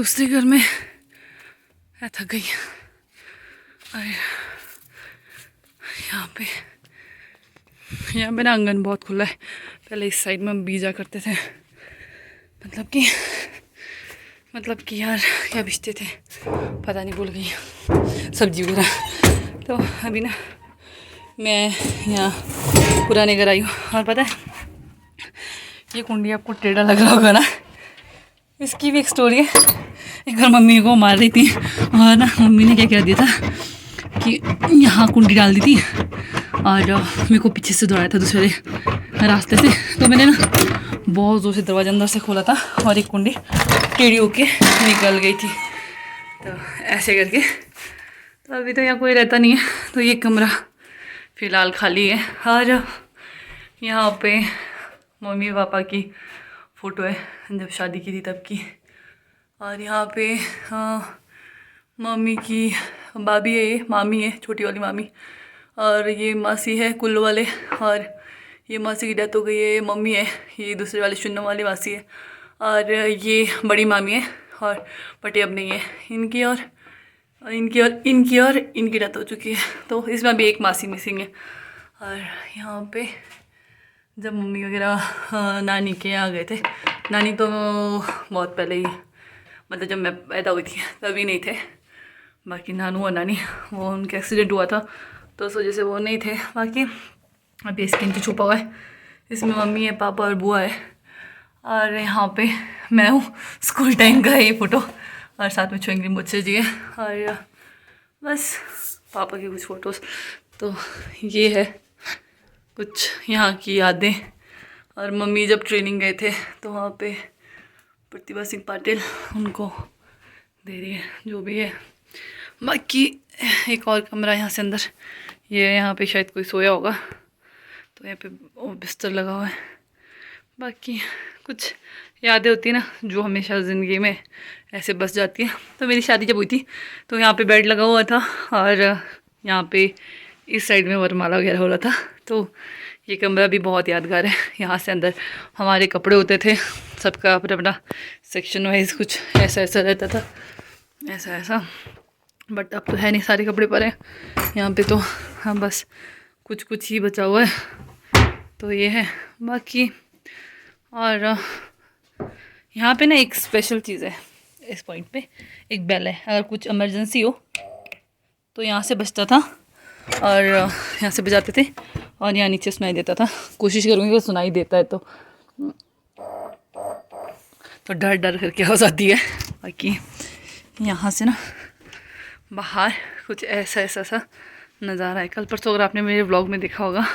दूसरे घर में मैं थक गई। और यहाँ पे ना आंगन बहुत खुला है। पहले इस साइड में हम बीजा करते थे, मतलब कि यार क्या बीजते थे पता नहीं, भूल गई, सब्जी वगैरह। तो अभी ना मैं यहाँ पुराने घर आई हूँ। और पता है ये कुंडी आपको टेढ़ा लग रहा होगा ना, इसकी भी एक स्टोरी है। एक बार मम्मी को मार रही थी और ना मम्मी ने क्या कह दिया था कि यहाँ कुंडी डाल दी थी और मेरे को पीछे से दौड़ाया था दूसरे रास्ते से। तो मैंने ना बहुत ज़ोर से दरवाज़ा अंदर से खोला था और एक कुंडी टेढ़ी होके निकल गई थी। तो ऐसे करके तो अभी तो यहाँ कोई रहता नहीं है, तो ये कमरा फ़िलहाल खाली है। और यहाँ पे मम्मी पापा की फ़ोटो है जब शादी की थी तब की। और यहाँ पे मम्मी की भाभी है, ये मामी है, छोटी वाली मामी। और ये मासी है कुल्लू वाले। और ये मासी की डेथ हो गई है, ये मम्मी है, ये दूसरे वाले शून्य वाली मासी है। और ये बड़ी मामी है और बट अब नहीं है इनकी डेथ हो चुकी है। तो इसमें अभी एक मासी मिसिंग है। और यहाँ पे जब मम्मी वगैरह नानी के यहाँ गए थे, नानी तो बहुत पहले ही, मतलब जब मैं पैदा हुई थी तभी नहीं थे। बाकी नानू और नानी वो उनका एक्सीडेंट हुआ था तो उस वजह से वो नहीं थे। बाकी अभी स्किन की छुपा हुआ है, इसमें मम्मी है, पापा और बुआ है। और यहाँ पे मैं हूँ, स्कूल टाइम का है ये फ़ोटो। और साथ में चुंगी मुझसे जी है। और बस पापा की कुछ फ़ोटोज़। तो ये है कुछ यहाँ की यादें। और मम्मी जब ट्रेनिंग गए थे तो वहाँ पे प्रतिभा सिंह पाटिल उनको दे रही है जो भी है। बाकी एक और कमरा यहाँ से अंदर, ये यहाँ पे शायद कोई सोया होगा तो यहाँ पे बिस्तर लगा हुआ है। बाकी कुछ यादें होती है ना जो हमेशा ज़िंदगी में ऐसे बस जाती है। तो मेरी शादी जब हुई थी तो यहाँ पे बेड लगा हुआ था और यहाँ पे इस साइड में वरमाला वगैरह हो रहा था। तो ये कमरा भी बहुत यादगार है। यहाँ से अंदर हमारे कपड़े होते थे, सबका अपना अपना सेक्शन वाइज कुछ ऐसा ऐसा रहता था, ऐसा। बट अब तो है नहीं, सारे कपड़े पड़े हैं यहाँ पे। तो हाँ बस कुछ ही बचा हुआ है। तो ये है बाकी। और यहाँ पे ना एक स्पेशल चीज़ है, इस पॉइंट पे एक बेल है। अगर कुछ इमरजेंसी हो तो यहाँ से बजता था और यहाँ से बजाते थे और यहाँ नीचे सुनाई देता था। कोशिश करूँगी कि सुनाई देता है तो डर करके आवाज़ आती है। बाकी यहाँ से ना बाहर कुछ ऐसा सा नज़ारा है। कल परसों अगर आपने मेरे व्लॉग में देखा होगा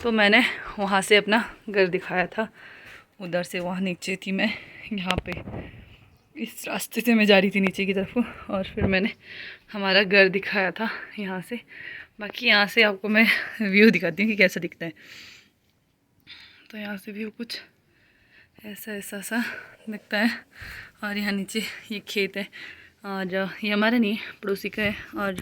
तो मैंने वहाँ से अपना घर दिखाया था। उधर से वहाँ नीचे थी मैं, यहाँ पे इस रास्ते से मैं जा रही थी नीचे की तरफ और फिर मैंने हमारा घर दिखाया था यहाँ से। बाकी यहाँ से आपको मैं व्यू दिखाती हूँ कि कैसा दिखता है। तो यहाँ से व्यू कुछ ऐसा सा दिखता है। और यहाँ नीचे ये खेत है और ये हमारा नहीं है, पड़ोसी का है। और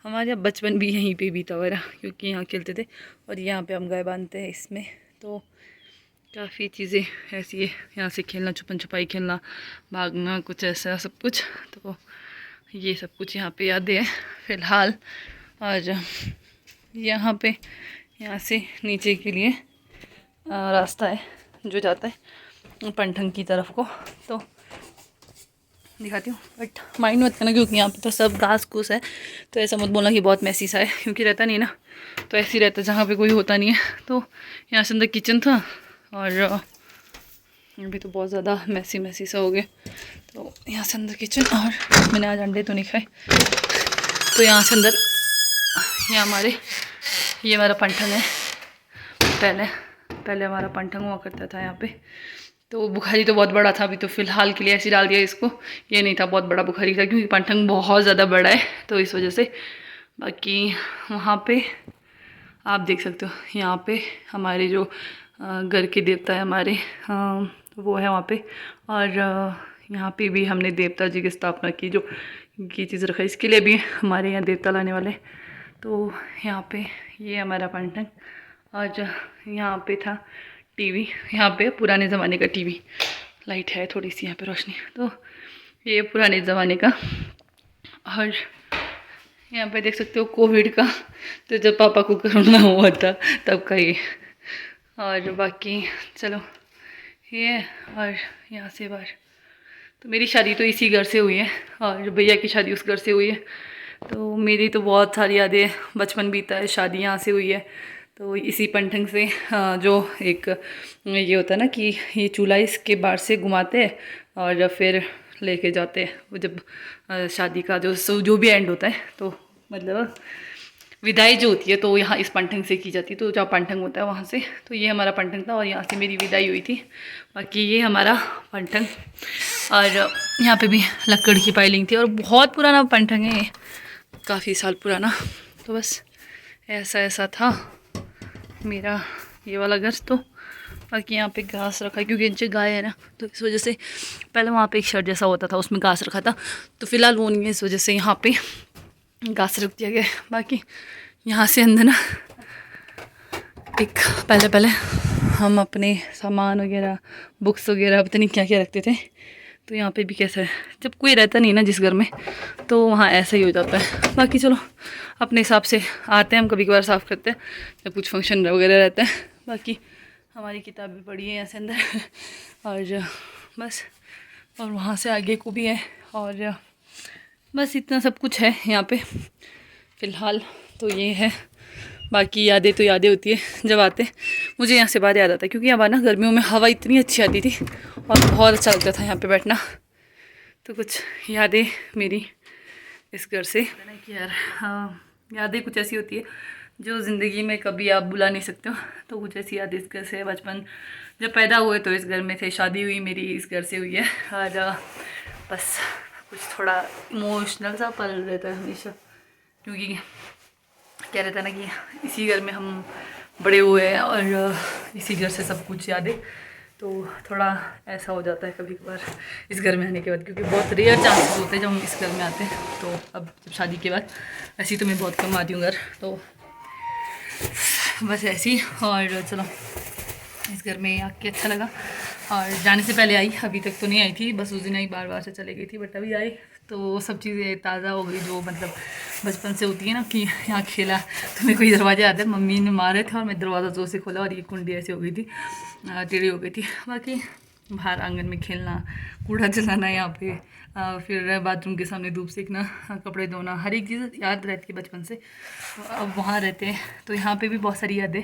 हमारे यहाँ बचपन भी यहीं पे बीता हुआ, क्योंकि यहाँ खेलते थे और यहाँ पे हम गाय बांधते हैं इसमें। तो काफ़ी चीज़ें ऐसी है, यहाँ से खेलना, छुपन छुपाई खेलना, भागना, कुछ ऐसा सब कुछ। तो ये सब कुछ यहाँ पे यादें हैं फ़िलहाल। और यहाँ पे यहाँ से नीचे के लिए रास्ता है जो जाता है पंठंग की तरफ को। तो दिखाती हूँ, बट माइंड मत करना क्योंकि यहाँ पे तो सब घास फूस है। तो ऐसा मत बोलना कि बहुत मैसी सा है, क्योंकि रहता नहीं ना, तो ऐसे ही रहता जहाँ पे कोई होता नहीं है। तो यहाँ से अंदर किचन था और अभी तो बहुत ज़्यादा मैसी सा हो गया। तो यहाँ से अंदर किचन, और मैंने आज अंडे तो नहीं खाए। तो यहाँ से अंदर ये हमारा पंठंग है। पहले हमारा पंठंग हुआ करता था यहाँ पे। तो बुखारी तो बहुत बड़ा था, अभी तो फ़िलहाल के लिए ऐसे डाल दिया इसको। ये नहीं था बहुत बड़ा बुखारी था, क्योंकि पंठंग बहुत ज़्यादा बड़ा है तो इस वजह से। बाकी वहाँ पे आप देख सकते हो, यहाँ पे हमारे जो घर के देवता है हमारे, वो है वहाँ पे। और यहाँ पे भी हमने देवता जी की स्थापना की, जो ये चीज़ रखा, इसके लिए भी हमारे यहाँ देवता लाने वाले। तो यहाँ पे ये हमारा पंठंग। और यहाँ पे था टीवी, यहाँ पे पुराने ज़माने का टीवी, लाइट है थोड़ी सी यहाँ पे रोशनी। तो ये पुराने ज़माने का। और यहाँ पे देख सकते हो कोविड का, तो जब पापा को कोरोना हुआ था तब का ये। और बाकी चलो ये, और यहाँ से बाहर तो मेरी शादी तो इसी घर से हुई है और भैया की शादी उस घर से हुई है। तो मेरी तो बहुत सारी यादें, बचपन बीता है, शादी यहाँ से हुई है। तो इसी पंठंग से जो एक ये होता है ना कि ये चूल्हा इसके बाहर से घुमाते हैं और फिर लेके जाते हैं। वो जब शादी का जो भी एंड होता है, तो मतलब विदाई जो होती है तो यहाँ इस पंठंग से की जाती है। तो जहाँ पंठंग होता है वहाँ से, तो ये हमारा पंठंग था और यहाँ से मेरी विदाई हुई थी। बाकी ये हमारा पंठंग, और यहाँ पे भी लकड़ की पाइलिंग थी और बहुत पुराना पंठंग है ये, काफ़ी साल पुराना। तो बस ऐसा था मेरा ये वाला घर। तो बाकी यहाँ पे घास रखा है क्योंकि नीचे गाय है ना, तो इस वजह से पहले वहाँ पे एक शर्ट जैसा होता था उसमें घास रखा था, तो फिलहाल वो नहीं है, इस वजह से यहाँ पे घास रख दिया गया। बाकी यहाँ से अंदर ना एक पहले हम अपने सामान वगैरह, बुक्स वगैरह, पता नहीं क्या क्या रखते थे। तो यहाँ पे भी कैसा है, जब कोई रहता नहीं ना जिस घर में, तो वहाँ ऐसा ही हो जाता है। बाकी चलो अपने हिसाब से आते हैं हम, कभी कभार साफ़ करते हैं जब कुछ फंक्शन वगैरह रहता है। बाकी हमारी किताबें पड़ी है यहाँ से अंदर और बस, और वहाँ से आगे को भी है, और बस इतना सब कुछ है यहाँ पे फ़िलहाल। तो ये है, बाकी यादें तो यादें होती है जब आते। मुझे यहाँ से बाहर याद आता है क्योंकि यहाँ ना गर्मियों में हवा इतनी अच्छी आती थी और बहुत अच्छा लगता था यहाँ पे बैठना। तो कुछ यादें मेरी इस घर से कि यार, यादें कुछ ऐसी होती है जो ज़िंदगी में कभी आप भुला नहीं सकते हो। तो कुछ ऐसी यादें इस घर से, बचपन जब पैदा हुए तो इस घर में थे, शादी हुई मेरी इस घर से हुई है, और बस कुछ थोड़ा इमोशनल सा पल रहता है हमेशा, क्योंकि क्या रहता है ना कि इसी घर में हम बड़े हुए हैं और इसी घर से सब कुछ यादें। तो थोड़ा ऐसा हो जाता है कभी कभार इस घर में आने के बाद, क्योंकि बहुत रेयर चांसेस होते हैं जब हम इस घर में आते हैं। तो अब जब शादी के बाद, ऐसी तो मैं बहुत कम आती हूँ घर, तो बस ऐसी। और चलो इस घर में आके अच्छा लगा, और जाने से पहले आई, अभी तक तो नहीं आई थी, बस उस दिन आई, बार से चले गई थी, बट अभी आई तो सब चीज़ें ताज़ा हो गई जो मतलब बचपन से होती है ना कि यहाँ खेला। तो मेरे को ये दरवाजे आते हैं, मम्मी ने मारे थे और मैं दरवाज़ा जोर से खोला और ये कुंडी ऐसी हो गई थी, टेढ़ी हो गई थी। बाकी बाहर आंगन में खेलना, कूड़ा जलाना यहाँ पे, फिर बाथरूम के सामने धूप सेकना, कपड़े धोना, हर एक चीज़ याद रहती है बचपन से। तो अब वहाँ रहते हैं तो यहाँ पे भी बहुत सारी यादें।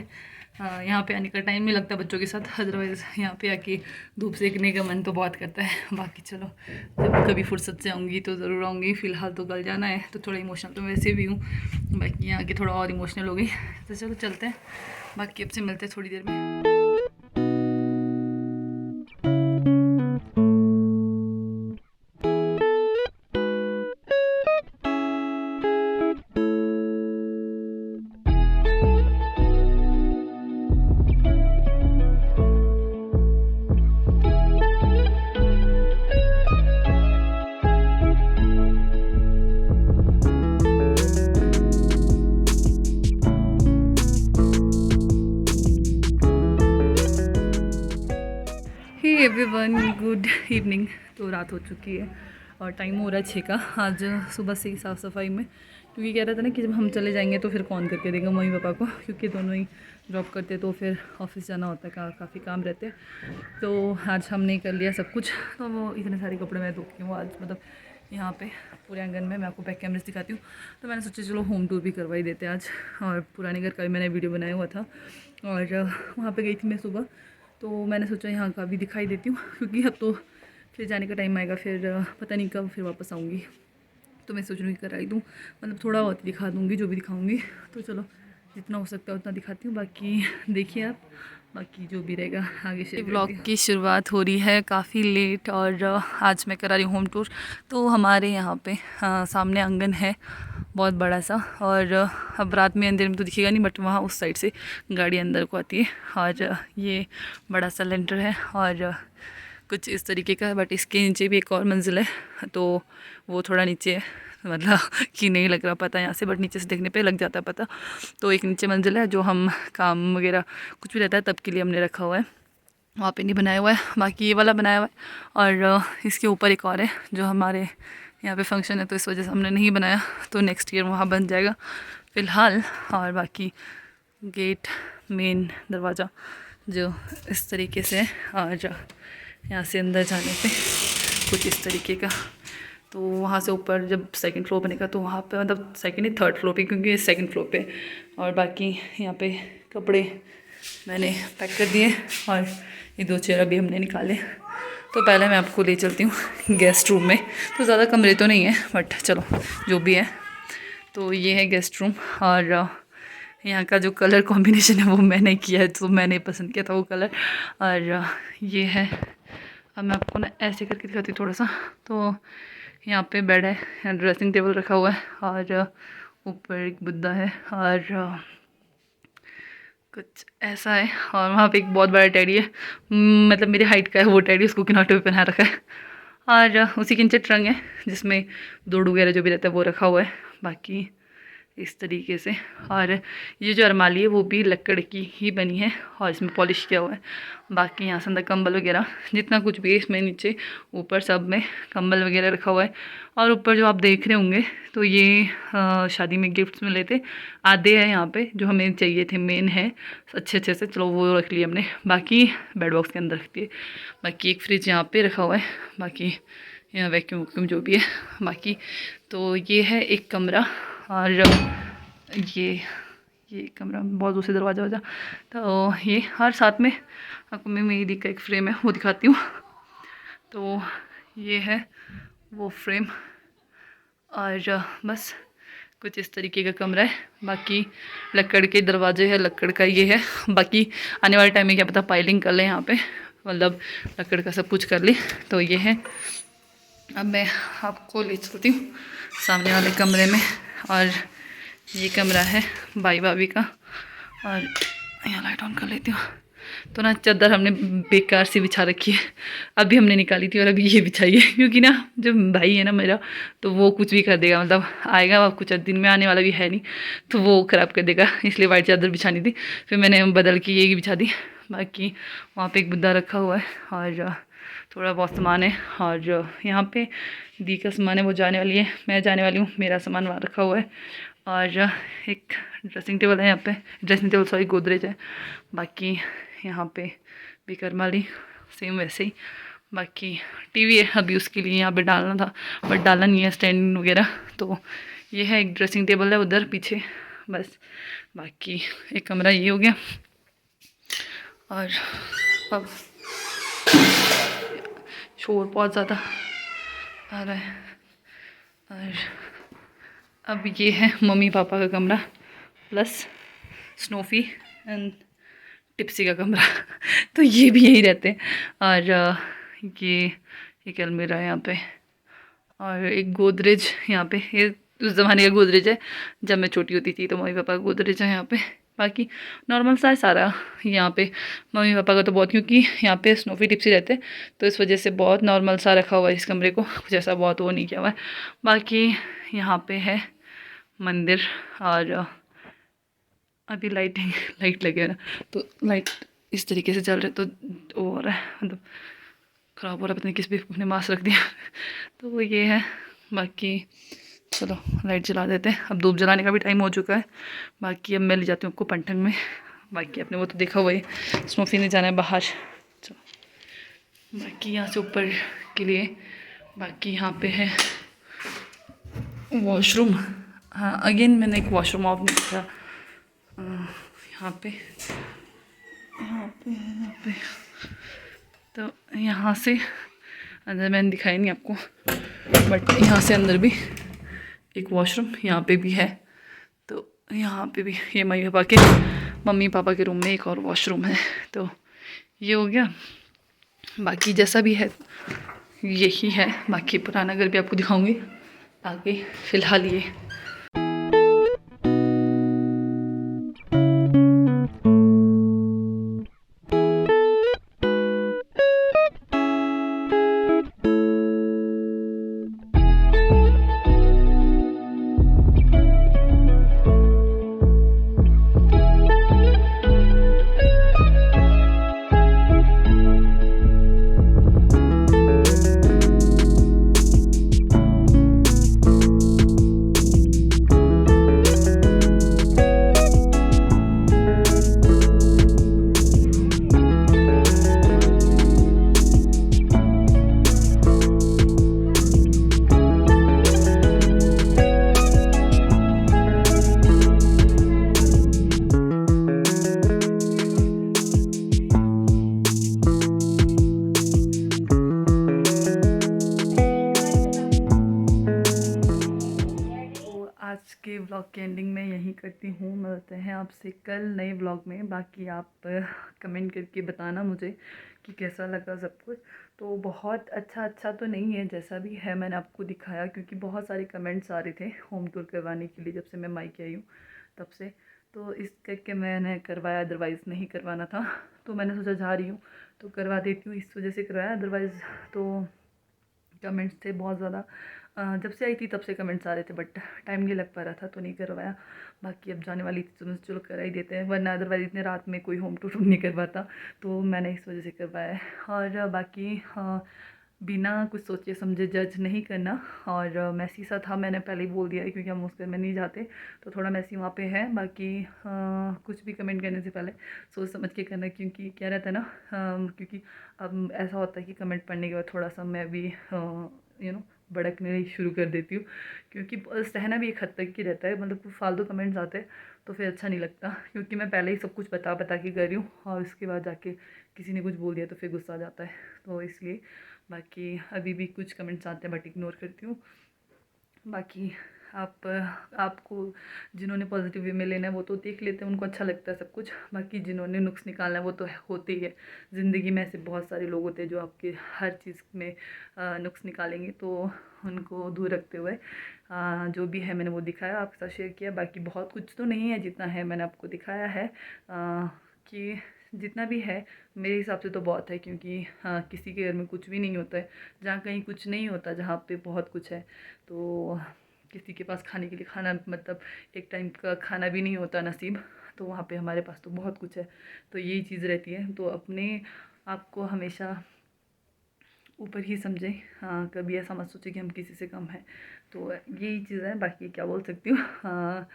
यहाँ पे आने का टाइम नहीं लगता बच्चों के साथ, अदरवाइज़ यहाँ पे आके धूप सेकने का मन तो बहुत करता है। बाकी चलो जब कभी फुर्सत से आऊँगी तो ज़रूर आऊँगी, फ़िलहाल तो कल जाना है, तो थोड़ा इमोशनल तो वैसे भी हूँ, बाकी यहाँ आके थोड़ा और इमोशनल हो गई। तो चलो चलते हैं, बाकी अब से मिलते हैं थोड़ी देर में। Everyone good evening. तो रात हो चुकी है और टाइम हो रहा है 6 का। आज सुबह से ही साफ़ सफाई में, क्योंकि कह रहा था ना कि जब हम चले जाएंगे तो फिर कौन करके देगा मम्मी पापा को, क्योंकि दोनों ही जॉब करते तो फिर ऑफिस जाना होता है, काफ़ी काम रहते हैं। तो आज हमने कर लिया सब कुछ। तो वो इतने सारे कपड़े मैं धो के हूँ आज, मतलब यहाँ पे पूरे आंगन में। मैं आपको बैक कैमरे से दिखाती हूँ। तो मैंने सोचा चलो होम टूर भी करवा ही देते आज, और पुराने घर का भी मैंने वीडियो बनाया हुआ था और वहाँ पर गई थी मैं सुबह। तो मैंने सोचा यहाँ का भी दिखाई देती हूँ, क्योंकि अब तो फिर जाने का टाइम आएगा, फिर पता नहीं कब फिर वापस आऊँगी। तो मैं सोच रही हूँ कि कराई दूँ, मतलब थोड़ा बहुत दिखा दूँगी जो भी दिखाऊँगी। तो चलो जितना हो सकता है उतना दिखाती हूँ, बाकी देखिए आप, बाकी जो भी रहेगा आगे से। ब्लॉग की शुरुआत हो रही है काफ़ी लेट, और आज मैं करा रही हूँ होम टूर। तो हमारे यहाँ पे सामने आंगन है बहुत बड़ा सा, और अब रात में अंधेरे में तो दिखेगा नहीं, बट वहाँ उस साइड से गाड़ी अंदर को आती है। और ये बड़ा सा लेंटर है और कुछ इस तरीके का है, बट इसके नीचे भी एक और मंजिल है, तो वो थोड़ा नीचे है, मतलब कि नहीं लग रहा पता यहाँ से, बट नीचे से देखने पे लग जाता है पता। तो एक नीचे मंजिल है जो हम काम वगैरह कुछ भी रहता है तब के लिए हमने रखा हुआ है। वहाँ पे नहीं बनाया हुआ है, बाकी ये वाला बनाया हुआ है। और इसके ऊपर एक और है जो हमारे यहाँ पे फंक्शन है, तो इस वजह से हमने नहीं बनाया, तो नेक्स्ट ईयर वहाँ बन जाएगा फ़िलहाल। और बाकी गेट, मेन दरवाज़ा जो इस तरीके से है, और यहाँ से अंदर जाने पे कुछ इस तरीके का। तो वहाँ से ऊपर जब सेकंड फ्लोर बनेगा तो वहाँ पे, मतलब सेकंड ही थर्ड फ्लोर पे, क्योंकि ये सेकंड फ्लोर पे। और बाकी यहाँ पे कपड़े मैंने पैक कर दिए, और ये 2 चेयर अभी हमने निकाले। तो पहले मैं आपको ले चलती हूँ गेस्ट रूम में। तो ज़्यादा कमरे तो नहीं है, बट चलो जो भी है। तो ये है गेस्ट रूम, और यहाँ का जो कलर कॉम्बिनेशन है वो मैंने किया है, तो मैंने पसंद किया था वो कलर। और ये है, अब मैं आपको ना ऐसे करके दिखाती हूँ थोड़ा सा। तो यहाँ पे बेड है, यहाँ ड्रेसिंग टेबल रखा हुआ है, और ऊपर एक बुद्धा है, और कुछ ऐसा है। और वहाँ पे एक बहुत बड़ा टेडी है, मतलब मेरी हाइट का है वो टेडी, उसको किनारे पे पहना रखा है। और उसी के नीचे ट्रंक है जिसमें दूध वगैरह जो भी रहता है वो रखा हुआ है। बाकी इस तरीके से। और ये जो अरमाली है वो भी लकड़ की ही बनी है, और इसमें पॉलिश किया हुआ है। बाकी यहाँ से अंदर कंबल वगैरह जितना कुछ भी है इसमें, नीचे ऊपर सब में कंबल वगैरह रखा हुआ है। और ऊपर जो आप देख रहे होंगे तो ये शादी में गिफ्ट्स मिले थे, आधे हैं यहाँ पे जो हमें चाहिए थे, मेन है अच्छे अच्छे से, चलो वो रख लिए हमने। बाकी बेड बॉक्स के अंदर रख दिए। बाकी एक फ्रिज यहाँ पे रखा हुआ है, बाकी यहाँ वैक्यूम वैक्यूम जो भी है। बाकी तो ये है एक कमरा, और ये कमरा बहुत दूर से दरवाज़ा हो जा। तो ये हर साथ में आपको मैं मेहंदी का एक फ्रेम है वो दिखाती हूँ। तो ये है वो फ्रेम, और बस कुछ इस तरीके का कमरा है। बाकी लकड़ के दरवाजे है, लकड़ का ये है। बाकी आने वाले टाइम में क्या पता पाइलिंग कर लें यहाँ पे, मतलब लकड़ का सब कुछ कर ले। तो ये है, अब मैं आपको ले चलती हूँ सामने वाले कमरे में। और ये कमरा है भाई भाभी का, और यहाँ लाइट ऑन कर लेती हूँ। तो ना चादर हमने बेकार सी बिछा रखी है, अभी हमने निकाली थी और अभी ये बिछाई है, क्योंकि ना जो भाई है ना मेरा, तो वो कुछ भी कर देगा, मतलब आएगा कुछ दिन में, आने वाला भी है नहीं, तो वो ख़राब कर देगा। इसलिए वाइट चादर बिछानी थी, फिर मैंने बदल के ये बिछा दी। बाकी वहाँ पे एक बुद्धा रखा हुआ है, और थोड़ा बहुत सामान है। और यहाँ पे दी का सामान है वो जाने वाली है, मैं जाने वाली हूँ, मेरा सामान वहाँ रखा हुआ है। और एक ड्रेसिंग टेबल है यहाँ पे, ड्रेसिंग टेबल सॉरी गोदरेज है। बाकी यहाँ पे भी करमाली सेम वैसे ही। बाकी टीवी है, अभी उसके लिए यहाँ पे डालना था बट डाला नहीं है, स्टैंड वगैरह। तो ये है एक ड्रेसिंग टेबल है उधर पीछे, बस। बाकी एक कमरा ये हो गया। और अब शोर बहुत ज़्यादा आ रहा है। और अब ये है मम्मी पापा का कमरा, प्लस स्नोफी एंड टिप्सी का कमरा तो ये भी यही रहते हैं। और ये एक अलमीरा है यहाँ पे, और एक गोदरेज यहाँ पे, ये उस ज़माने का गोदरेज है जब मैं छोटी होती थी, तो मम्मी पापा का गोदरेज है यहाँ पे। बाकी नॉर्मल सा है सारा यहाँ पे, मम्मी पापा का तो बहुत, क्योंकि यहाँ पे स्नोफी टिप्सी रहते तो इस वजह से बहुत नॉर्मल सा रखा हुआ है इस कमरे को, कुछ ऐसा बहुत वो नहीं किया हुआ है। बाकी यहाँ पे है मंदिर, और अभी लाइट लगे ना, तो लाइट इस तरीके से चल रहे, तो वो हो रहा है, मतलब ख़राब हो रहा है, पता नहीं किस भी अपने मास्क रख दिया तो वो ये है। बाकी चलो लाइट जला देते हैं, अब धूप जलाने का भी टाइम हो चुका है। बाकी अब मैं ले जाती हूँ आपको पंठंग में। बाकी आपने वो तो देखा हुआ है, स्नोफी ने जाना है बाहर। चलो बाकी यहाँ से ऊपर के लिए, बाकी यहाँ पे है वॉशरूम। हाँ अगेन मैंने एक वॉशरूम ऑफ नहीं किया, यहाँ पे तो यहाँ से अंदर मैंने दिखाई नहीं आपको, बट यहाँ से अंदर भी एक वॉशरूम यहाँ पे भी है। तो यहाँ पे भी ये मम्मी पापा के रूम में एक और वॉशरूम है। तो ये हो गया। बाकी जैसा भी है यही है, बाकी पुराना घर भी आपको दिखाऊंगी आगे। फ़िलहाल ये व्लॉग की एंडिंग में यही करती हूँ। मिलते हैं आपसे कल नए व्लॉग में। बाकी आप कमेंट करके बताना मुझे कि कैसा लगा सब कुछ। तो बहुत अच्छा तो नहीं है, जैसा भी है मैंने आपको दिखाया, क्योंकि बहुत सारे कमेंट्स आ रहे थे होम टूर करवाने के लिए जब से मैं मायके आई हूँ तब से। तो इस करके मैंने करवाया, अदरवाइज़ नहीं करवाना था। तो मैंने सोचा जा रही हूँ तो करवा देती हूँ, इस वजह से करवाया। अदरवाइज़ तो कमेंट्स थे बहुत ज़्यादा, जब से आई थी तब से कमेंट्स आ रहे थे, बट टाइम नहीं लग पा रहा था तो नहीं करवाया। बाकी अब जाने वाली थी तो मैं चलो करा ही देते हैं, वरना अदरवाइज़ इतने रात में कोई होम टूर नहीं करवाता, तो मैंने इस वजह से करवाया है। और बाकी बिना कुछ सोचे समझे जज नहीं करना। और मैसी सा था, मैंने पहले ही बोल दिया है, क्योंकि हम उस घर में नहीं जाते तो थोड़ा मैसी वहाँ पे है। बाकी कुछ भी कमेंट करने से पहले सोच समझ के करना, क्योंकि क्या रहता है ना, क्योंकि अब ऐसा होता है कि कमेंट पढ़ने के बाद थोड़ा सा मैं भी भड़कने शुरू कर देती हूँ, क्योंकि सहना भी एक हद तक ही रहता है। मतलब फालतू कमेंट्स आते हैं तो फिर अच्छा नहीं लगता, क्योंकि मैं पहले ही सब कुछ बता के कर रही हूँ और उसके बाद जाके किसी ने कुछ बोल दिया तो फिर गुस्सा आ जाता है, तो इसलिए। बाकी अभी भी कुछ कमेंट्स आते हैं बट इग्नोर करती हूँ। बाकी आपको जिन्होंने पॉजिटिव वे में लेना है वो तो देख लेते हैं, उनको अच्छा लगता है सब कुछ। बाकी जिन्होंने नुक्स निकालना है वो तो होते ही है ज़िंदगी में। ऐसे बहुत सारे लोग होते हैं जो आपके हर चीज़ में नुक्स निकालेंगे, तो उनको दूर रखते हुए जो भी है मैंने वो दिखाया, आपके साथ शेयर किया। बाकी बहुत कुछ तो नहीं है, जितना है मैंने आपको दिखाया है। कि जितना भी है मेरे हिसाब से तो बहुत है, क्योंकि किसी के घर में कुछ भी नहीं होता है। जहाँ कहीं कुछ नहीं होता, जहाँ पे बहुत कुछ है, तो किसी के पास खाने के लिए खाना, मतलब एक टाइम का खाना भी नहीं होता नसीब, तो वहाँ पे हमारे पास तो बहुत कुछ है। तो यही चीज़ रहती है, तो अपने आप को हमेशा ऊपर ही समझें। हाँ, कभी ऐसा मत सोचें कि हम किसी से कम हैं। तो यही चीज़ है, बाकी क्या बोल सकती हूँ। हाँ,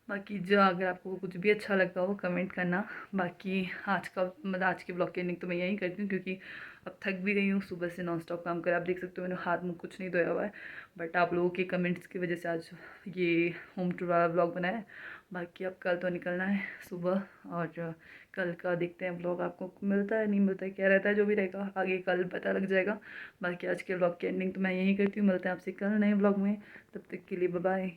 बाकी जो अगर आपको कुछ भी अच्छा लगा हो कमेंट करना। बाकी आज के ब्लॉग की एंडिंग तो मैं यही करती हूँ, क्योंकि अब थक भी गई हूँ, सुबह से नॉन स्टॉप काम कर। आप देख सकते हो मैंने हाथ मुँह कुछ नहीं धोया हुआ है, बट आप लोगों के कमेंट्स की वजह से आज ये होम टूर वाला ब्लॉग बनाया है। बाकी अब कल तो निकलना है सुबह, और कल का देखते हैं ब्लॉग आपको मिलता है नहीं मिलता है, क्या रहता है, जो भी रहेगा आगे कल पता लग जाएगा। बाकी आज के ब्लॉग की एंडिंग तो मैं यही करती हूँ। मिलते हैं आपसे कल नए ब्लॉग में, तब तक के लिए बाय बाय।